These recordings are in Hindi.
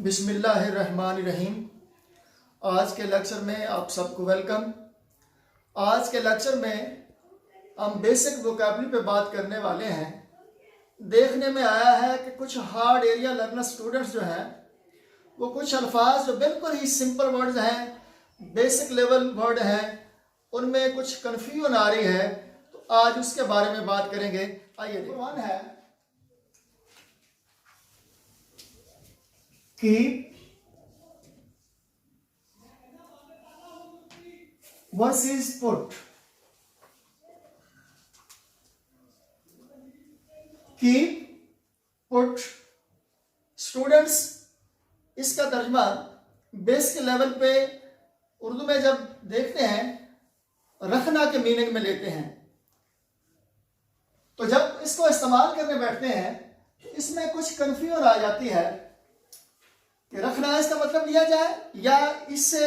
बिस्मिल्लाहिर्रहमानिर्रहीम। आज के लेक्चर में आप सबको वेलकम। आज के लेक्चर में हम बेसिक वोकैबुलरी पे बात करने वाले हैं। देखने में आया है कि कुछ हार्ड एरिया लर्नर स्टूडेंट्स जो हैं वो कुछ अल्फाज जो बिल्कुल ही सिंपल वर्ड्स हैं, बेसिक लेवल वर्ड हैं, उनमें कुछ कन्फ्यूजन आ रही है, तो आज उसके बारे में बात करेंगे। आइए, वन है keep versus put। keep, put। Students इसका तर्जमा बेसिक लेवल पे उर्दू में जब देखते हैं रखना के मीनिंग में लेते हैं, तो जब इसको इस्तेमाल करने बैठते हैं तो इसमें कुछ कंफ्यूजन आ जाती है कि रखना इसका मतलब लिया जाए या इससे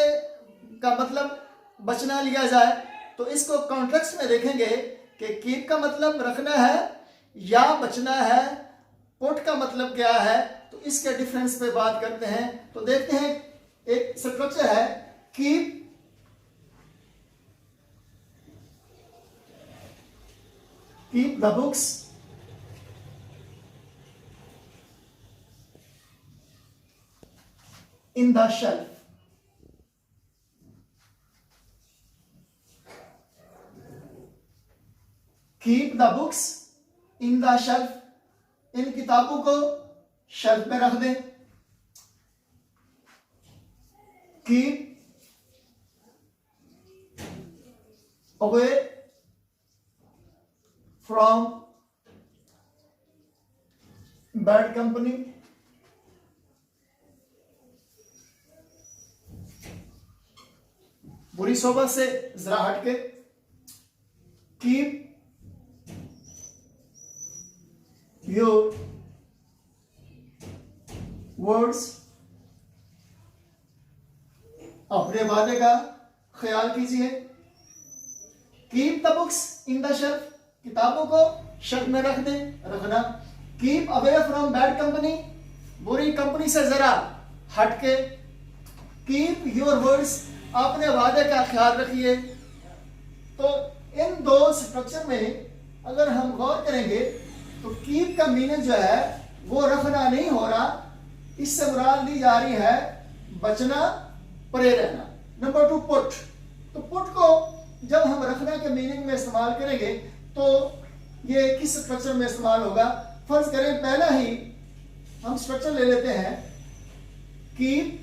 का मतलब बचना लिया जाए। तो इसको कॉन्टेक्स्ट में देखेंगे कि कीप का मतलब रखना है या बचना है, पुट का मतलब क्या है, तो इसके डिफरेंस पे बात करते हैं। तो देखते हैं, एक स्ट्रक्चर है keep the books in the shelf। keep the books in the shelf। इन किताबों को शेल्फ में रख दें। keep away from bad company। बुरी सोबत से जरा हटके। कीप योर वर्ड्स, अपने वादे का ख्याल कीजिए। Keep the books in the shelf, किताबों को शेल्फ में रख दें, रखना। Keep away from bad company, बुरी कंपनी से जरा हटके। कीप योर वर्ड्स, अपने वादे का ख्याल रखिए। तो इन दो स्ट्रक्चर में अगर हम गौर करेंगे तो कीप का मीनिंग जो है वो रखना नहीं हो रहा, इससे मुराद ली जा रही है बचना, परे रहना। Number 2 put. तो पुट को जब हम रखना के मीनिंग में इस्तेमाल करेंगे तो ये किस स्ट्रक्चर में इस्तेमाल होगा। फर्ज करें पहला ही हम स्ट्रक्चर ले लेते हैं, कीप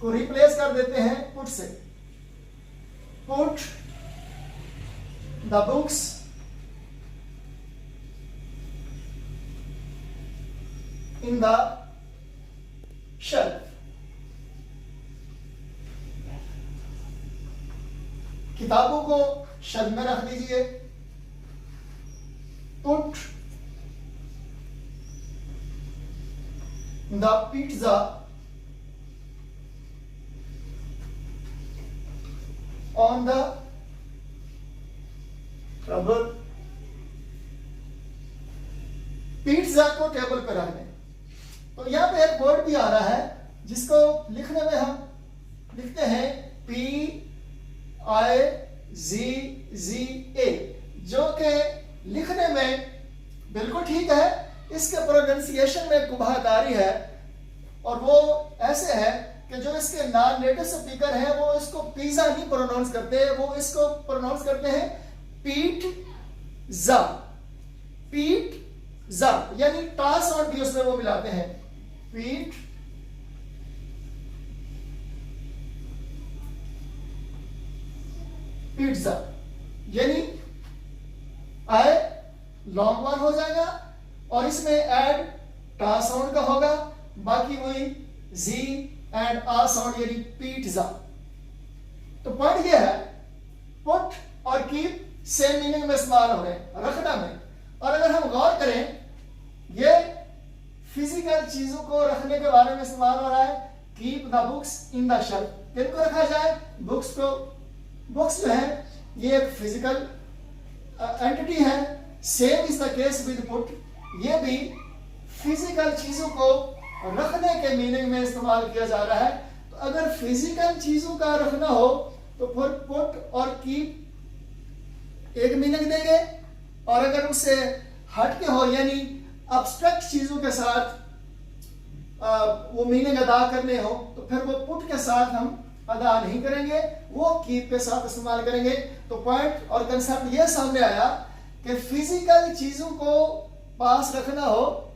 को रिप्लेस कर देते हैं पुट से। Put the books in the shelf. किताबों को शेल्फ में रख दीजिए। Put the pizza on the table. Pizza को टेबल पर रख दें। तो यहां पे एक वर्ड भी आ रहा है जिसको लिखने में हम लिखते हैं PIZZA, जो कि लिखने में बिल्कुल ठीक है, इसके प्रोनाउंसिएशन में कुबाहतारी है और वो ऐसे है कि जो इसके नॉन नेटिव स्पीकर है वो इसको पिज्जा नहीं प्रोनाउंस करते, वो इसको प्रोनाउंस करते हैं पीट जा। पीट जा यानी टा साउंड भी उसमें वो मिलाते हैं। पीट पिज्जा यानी आई लॉन्ग वन हो जाएगा और इसमें एड टा साउंड का होगा, बाकी वही जी एंड आ साउंड यानी पिज्जा। तो पॉइंट ये है पुट और कीप सेम मीनिंग में इस्तेमाल हो रहे हैं, रखना में। और अगर हम गौर करें ये फिजिकल चीजों को रखने के बारे में इस्तेमाल हो रहा है। Keep the books in the shelf, किनको रखा जाए, बुक्स को। बुक्स जो है ये एक फिजिकल एंटिटी है। Same is the case with put, ये भी फिजिकल चीजों को रखने के मीनिंग में इस्तेमाल किया जा रहा है। तो अगर फिजिकल चीजों का रखना हो तो फिर पुट और कीप एक मीनिंग देंगे, और अगर उससे हटके हो यानी अब्स्ट्रैक्ट चीजों के साथ वो मीनिंग अदा करने हो तो फिर वो पुट के साथ हम अदा नहीं करेंगे, वो कीप के साथ इस्तेमाल करेंगे। तो पॉइंट और कंसेप्ट ये सामने आया कि फिजिकल चीजों को पास रखना हो,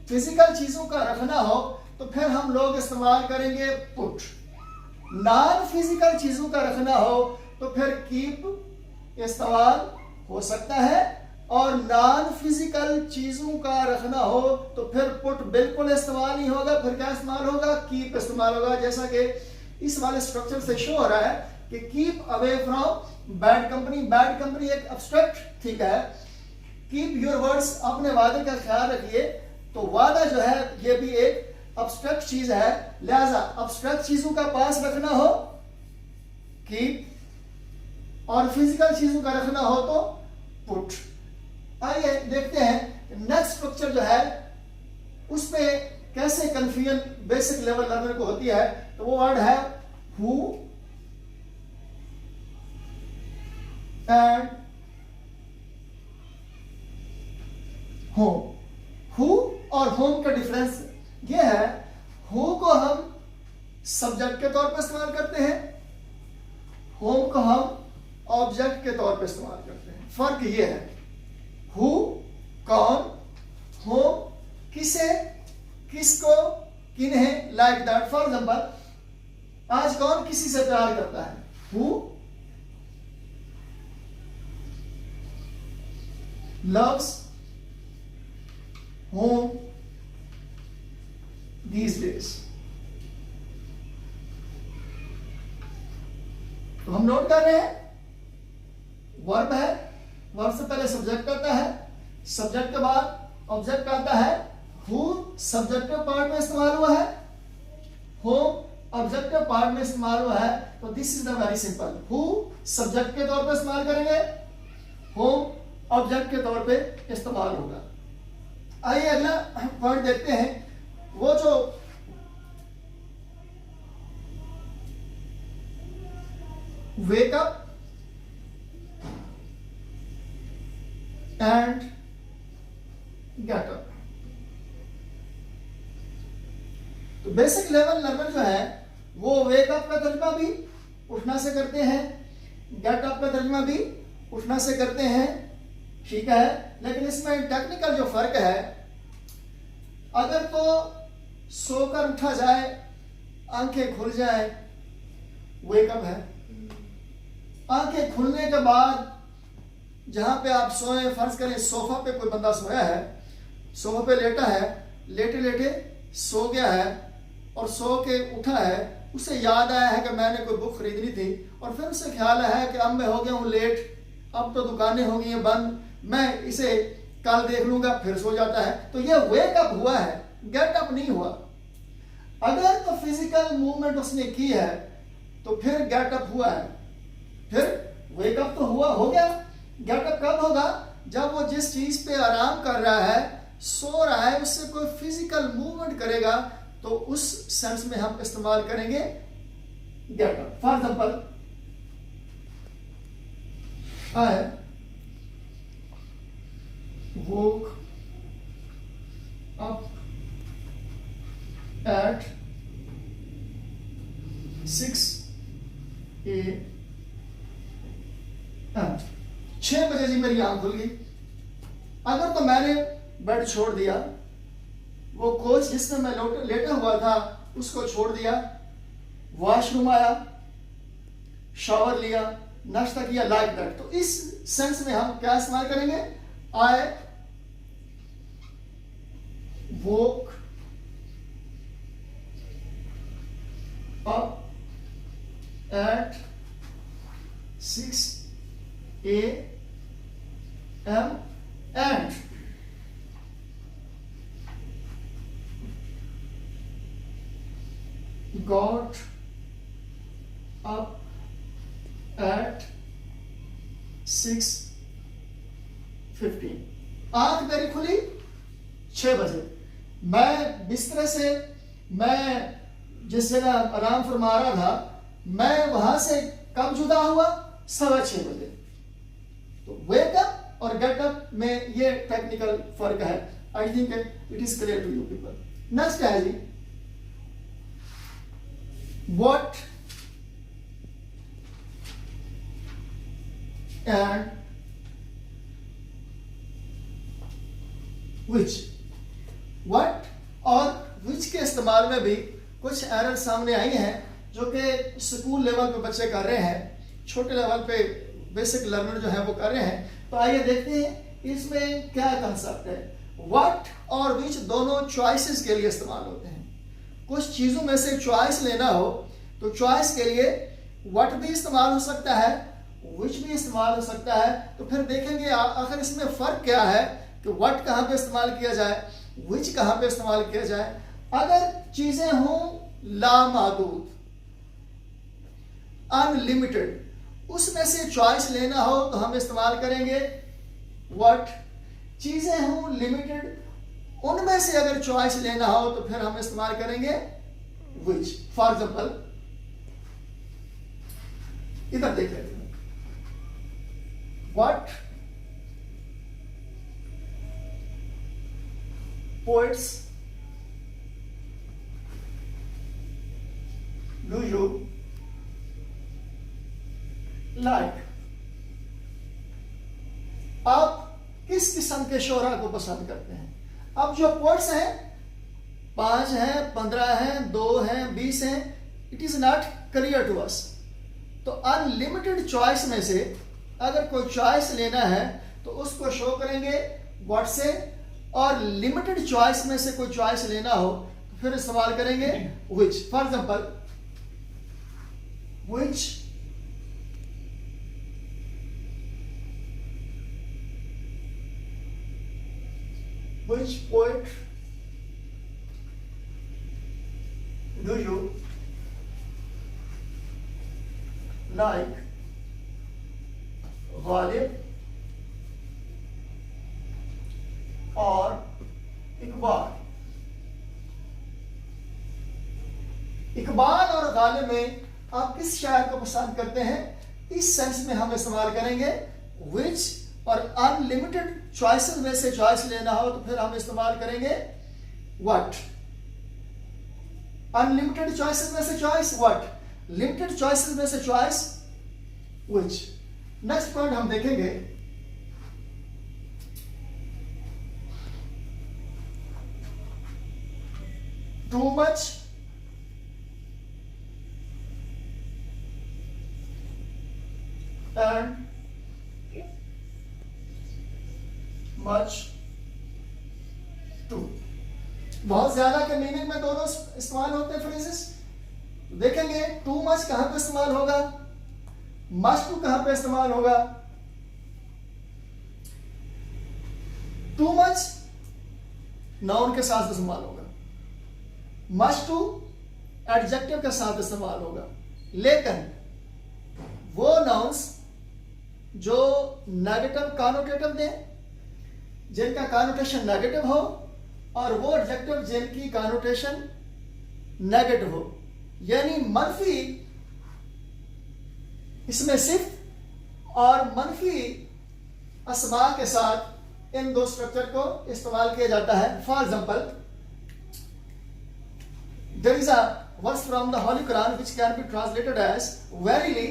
फिजिकल चीजों का रखना हो तो फिर हम लोग इस्तेमाल करेंगे पुट। नॉन फिजिकल चीजों का रखना हो तो फिर कीप इस्तेमाल हो सकता है, और नॉन फिजिकल चीजों का रखना हो तो फिर पुट बिल्कुल इस्तेमाल नहीं होगा, फिर क्या इस्तेमाल होगा, कीप इस्तेमाल होगा। जैसा कि इस वाले स्ट्रक्चर से शो हो रहा है कि keep away from bad company. Bad company एक एब्स्ट्रैक्ट थिंग है। कीप योर वर्ड्स, अपने वादे का ख्याल रखिए। तो वादा जो है ये भी एक एब्स्ट्रैक्ट चीज है, लिहाजा एब्स्ट्रैक्ट चीजों का पास रखना हो कीप, और फिजिकल चीजों का रखना हो तो पुट। आइए देखते हैं नेक्स्ट स्ट्रक्चर जो है उसमें कैसे कंफ्यूजन बेसिक लेवल लर्नर को होती है। तो वो वर्ड है हु एंड होम। हु और होम का डिफरेंस ये है, हु को हम सब्जेक्ट के तौर पर इस्तेमाल करते हैं, होम को हम ऑब्जेक्ट के तौर पर इस्तेमाल करते हैं। फर्क ये है, हु कौन, होम किसे, किसको, किन्हें, लाइक दैट। फॉर एग्जाम्पल आज कौन किसी से प्यार करता है, who loves whom these days। तो हम नोट कर रहे हैं वर्ब है, वर्ब से पहले सब्जेक्ट आता है, सब्जेक्ट के बाद ऑब्जेक्ट आता है। हु सब्जेक्टिव पार्ट में इस्तेमाल हुआ है, होम ऑब्जेक्टिव पार्ट में इस्तेमाल हुआ है। तो this is the very simple, who subject के तौर पे इस्तेमाल करेंगे, होम ऑब्जेक्ट के तौर पे इस्तेमाल होगा। आइए अगला पॉइंट देखते हैं। वो जो wake up and get up. तो बेसिक लेवल लर्नर जो है वो वेक अप का तर्जुमा भी उठना से करते हैं, गेट अप का तर्जुमा भी उठना से करते हैं, ठीक है। लेकिन इसमें टेक्निकल जो फर्क है, अगर तो सोकर उठा जाए, आंखें खुल जाए, वेकअप है। आंखें खुलने के बाद जहां पे आप सोए, फर्ज करें सोफा पे कोई बंदा सोया है, सोफा पे लेटा है, लेटे लेटे सो गया है और सो के उठा है, उसे याद आया है कि मैंने कोई बुक खरीदनी थी, और फिर उसे ख्याल आया है कि अब मैं हो गया हूं लेट, अब तो दुकानें हो गई हैं बंद, मैं इसे कल देख लूंगा, फिर सो जाता है। तो ये वेक अप हुआ है, गेट अप नहीं हुआ। अगर तो फिजिकल मूवमेंट उसने की है तो फिर गेट अप हुआ है, फिर वेक अप तो हुआ, हो गया। गेट अप कब होगा, जब वो जिस चीज पे आराम कर रहा है, सो रहा है, उससे कोई फिजिकल मूवमेंट करेगा, तो उस सेंस में हम इस्तेमाल करेंगे get up. For example I woke up at 6 a.m. 6 बजे जी मेरी आंख खुल गई। अगर तो मैंने बेड छोड़ दिया, वो कोच जिसमें मैं लेटा हुआ था उसको छोड़ दिया, वॉशरूम आया, शावर लिया, नाश्ता किया, लाइक दैट। तो इस सेंस में हम क्या इस्तेमाल करेंगे, I woke up at 6 a.m. and got up at 6:15। आंख मेरी खुली 6 बजे, मैं बिस्तर से, मैं जिस जगह आराम फरमा रहा था, मैं वहां से कब जुदा हुआ? 6:15 बजे। तो वेक अप और गेट अप में ये टेक्निकल फर्क है। I think it is clear to you people. Next है जी, व्हाट एंड विच। व्हाट और विच के इस्तेमाल में भी कुछ एरर सामने आई हैं जो कि स्कूल लेवल पे बच्चे कर रहे हैं, छोटे लेवल पे बेसिक लर्नर जो है वो कर रहे हैं। तो आइए देखते हैं इसमें क्या कंसेप्ट है। व्हाट और विच दोनों चॉइसेस के लिए इस्तेमाल होते हैं। कुछ चीजों में से चॉइस लेना हो तो चॉइस के लिए व्हाट भी इस्तेमाल हो सकता है, विच भी इस्तेमाल हो सकता है। तो फिर देखेंगे आखिर इसमें फर्क क्या है कि व्हाट कहाँ पे इस्तेमाल किया जाए, विच कहाँ पे इस्तेमाल किया जाए। अगर चीजें हों लामादूद, अनलिमिटेड, उसमें से चॉइस लेना हो तो हम इस्तेमाल करेंगे व्हाट। चीजें हों लिमिटेड, उनमें से अगर चॉइस लेना हो तो फिर हम इस्तेमाल करेंगे विच। फॉर एग्जाम्पल इधर देख लेते हैं, what poets do you like। आप किस किस्म के शोरा को पसंद करते हैं? अब जो पोर्ट्स हैं 5 हैं, 15 हैं, 2 हैं, 20 हैं, it is not clear to us. तो अनलिमिटेड चॉइस में से अगर कोई चॉइस लेना है तो उसको शो करेंगे व्हाट से, और लिमिटेड चॉइस में से कोई चॉइस लेना हो तो फिर इस्तेमाल करेंगे which. For example which which poet do you like? Ghalib और इकबाल। इकबाल और गालिब में आप किस शायर को पसंद करते हैं? इस सेंस में हम इस्तेमाल करेंगे विच, और अनलिमिटेड चॉइसेस में से चॉइस लेना हो तो फिर हम इस्तेमाल करेंगे व्हाट। अनलिमिटेड चॉइसेस में से चॉइस व्हाट, लिमिटेड चॉइसेस में से चॉइस विच। नेक्स्ट पॉइंट हम देखेंगे, too much and much too. बहुत ज्यादा के मीनिंग में दोनों इस्तेमाल होते हैं फ्रेजेस। देखेंगे टू मच कहां पे इस्तेमाल होगा, मच टू कहां पे इस्तेमाल होगा। टू मच नाउन के साथ इस्तेमाल होगा, मच टू एडजेक्टिव के साथ इस्तेमाल होगा। लेकिन वो नाउन्स जो नेगेटिव कॉनोटेटिव दें, जिनका कॉनोटेशन नेगेटिव हो, और वो एडजेक्टिव जिनकी कॉनोटेशन नेगेटिव हो, यानी मनफी इसमें सिर्फ और मनफी अस्मा के साथ इन दो स्ट्रक्चर को इस्तेमाल किया जाता है। For example there is a verse from the holy Quran which can be translated as verily,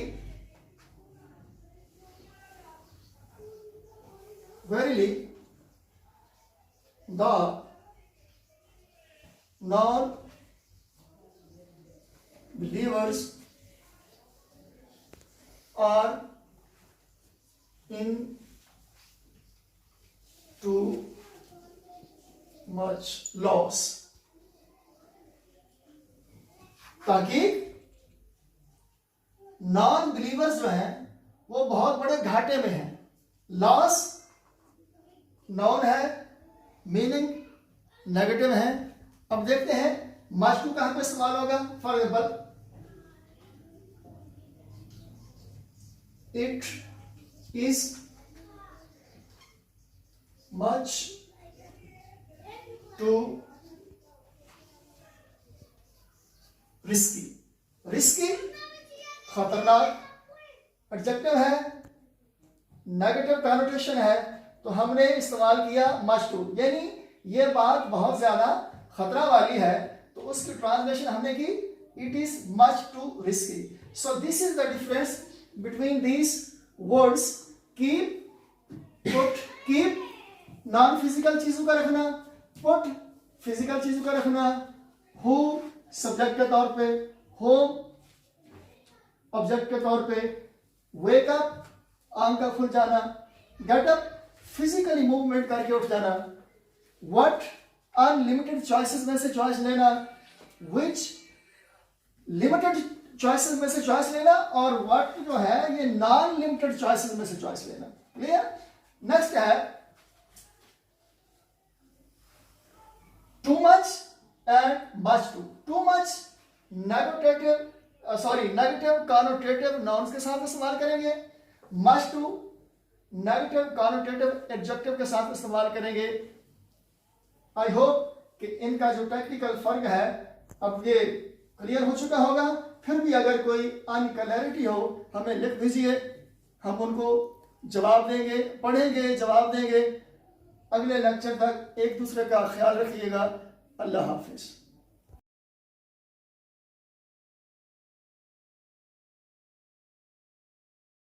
verily the non-believers are in too much loss। ताकि नॉन बिलीवर्स जो हैं वो बहुत बड़े घाटे में हैं। लॉस नाउन है, मीनिंग नेगेटिव है। अब देखते हैं मच टू कहां पे इस्तेमाल होगा। For example it is much to risky, risky खतरनाक एडजेक्टिव है, नेगेटिव कॉनोटेशन है, तो हमने इस्तेमाल किया मच टू, यानी ये बात बहुत ज्यादा खतरा वाली है, तो उसकी ट्रांसलेशन हमने की it is much to risky. So this is the difference between these words. Keep, put, keep non physical चीजों का रखना, पुट फिजिकल चीजों का रखना, हु सब्जेक्ट के तौर पे, होम ऑब्जेक्ट के तौर पे, वेक अप आंख का खुल जाना, गेट अप फिजिकली मूवमेंट करके उठ जाना, व्हाट अनलिमिटेड चॉइसेस में से चॉइस लेना, विच लिमिटेड चॉइसेस में से चॉइस लेना, और व्हाट जो है ये नॉन लिमिटेड चॉइसेस में से चॉइस लेना. क्लियर. नेक्स्ट है too much and much too. Too much negative connotative nouns के साथ इस्तेमाल करेंगे, much too negative connotative adjective के साथ इस्तेमाल करेंगे. आई होप कि इनका जो टेक्निकल फर्क है अब ये क्लियर हो चुका होगा. फिर भी अगर कोई अनक्लैरिटी हो हमें लिख दीजिए, हम उनको जवाब देंगे, पढ़ेंगे, जवाब देंगे. अगले लेक्चर तक एक दूसरे का ख्याल रखिएगा. अल्लाह हाफिज.